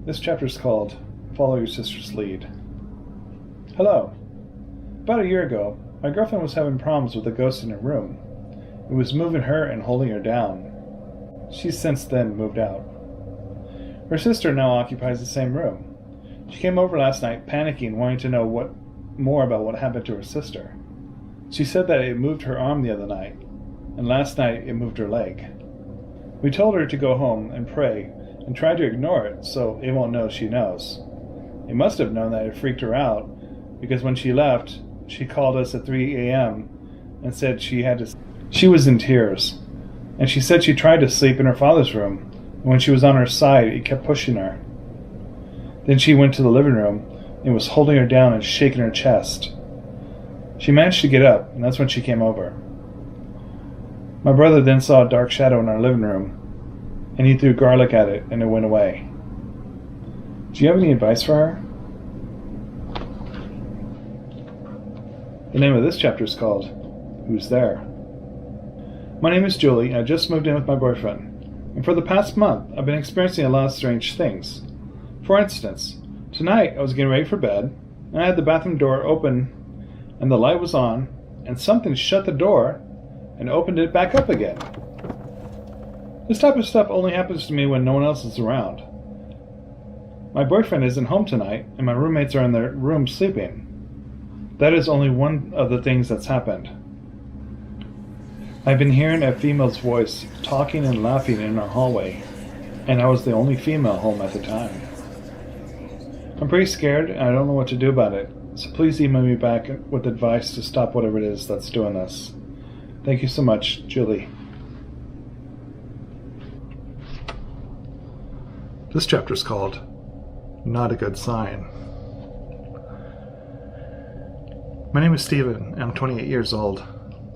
This chapter is called Follow Your Sister's Lead. Hello. About a year ago, my girlfriend was having problems with a ghost in her room. It was moving her and holding her down. She's since then moved out. Her sister now occupies the same room. She came over last night panicking, wanting to know more about what happened to her sister. She said that it moved her arm the other night, and last night it moved her leg. We told her to go home and pray and try to ignore it so it won't know she knows. It must have known that it freaked her out, because when she left, she called us at 3 a.m. and said she was in tears, and she said she tried to sleep in her father's room, and when she was on her side, it kept pushing her. Then she went to the living room and was holding her down and shaking her chest. She managed to get up, and that's when she came over. My brother then saw a dark shadow in our living room, and he threw garlic at it, and it went away. Do you have any advice for her? The name of this chapter is called Who's There? My name is Julie, and I just moved in with my boyfriend. And for the past month, I've been experiencing a lot of strange things. For instance, tonight I was getting ready for bed, and I had the bathroom door open, and the light was on, and something shut the door and opened it back up again. This type of stuff only happens to me when no one else is around. My boyfriend isn't home tonight, and my roommates are in their room sleeping. That is only one of the things that's happened. I've been hearing a female's voice talking and laughing in our hallway, and I was the only female home at the time. I'm pretty scared, and I don't know what to do about it, so please email me back with advice to stop whatever it is that's doing this. Thank you so much, Julie. This chapter is called Not a Good Sign. My name is Steven, and I'm 28 years old.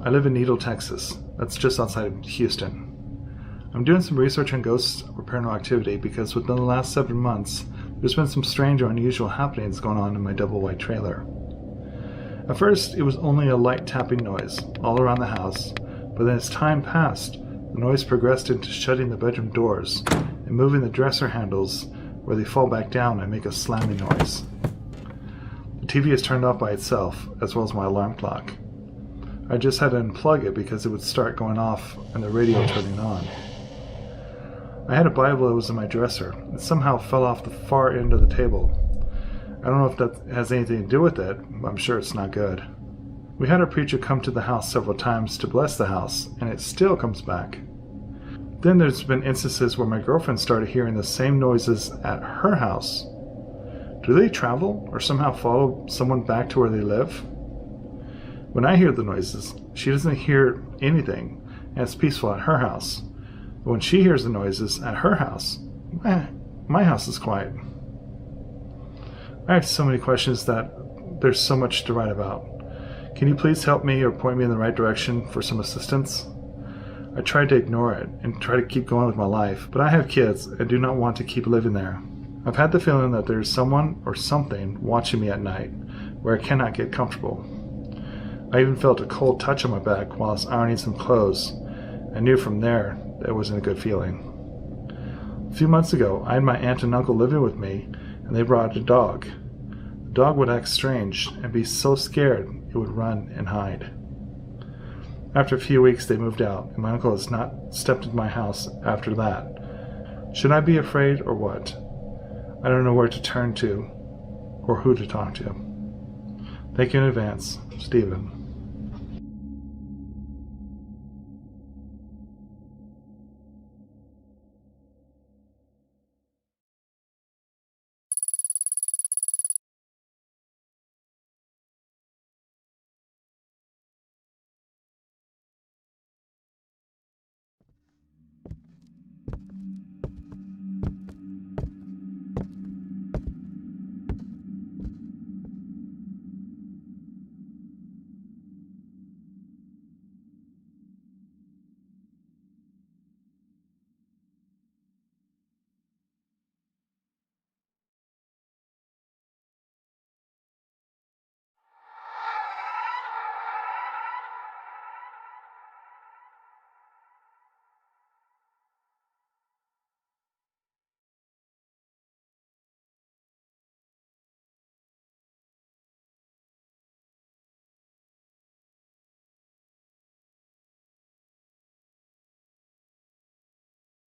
I live in Needle, Texas. That's just outside of Houston. I'm doing some research on ghosts or paranormal activity because within the last 7 months, there's been some strange or unusual happenings going on in my double wide trailer. At first, it was only a light tapping noise all around the house, but then as time passed, the noise progressed into shutting the bedroom doors and moving the dresser handles where they fall back down and make a slamming noise. The TV is turned off by itself, as well as my alarm clock. I just had to unplug it because it would start going off and the radio turning on. I had a Bible that was in my dresser. It somehow fell off the far end of the table. I don't know if that has anything to do with it, but I'm sure it's not good. We had a preacher come to the house several times to bless the house, and it still comes back. Then there's been instances where my girlfriend started hearing the same noises at her house. Do they travel or somehow follow someone back to where they live? When I hear the noises, she doesn't hear anything, and it's peaceful at her house. But when she hears the noises at her house, my house is quiet. I have so many questions that there's so much to write about. Can you please help me or point me in the right direction for some assistance? I tried to ignore it and try to keep going with my life, but I have kids and do not want to keep living there. I've had the feeling that there is someone or something watching me at night where I cannot get comfortable. I even felt a cold touch on my back while I was ironing some clothes. I knew from there that it wasn't a good feeling. A few months ago, I had my aunt and uncle living with me, and they brought a dog. The dog would act strange and be so scared it would run and hide. After a few weeks, they moved out, and my uncle has not stepped into my house after that. Should I be afraid or what? I don't know where to turn to or who to talk to. Thank you in advance, Stephen.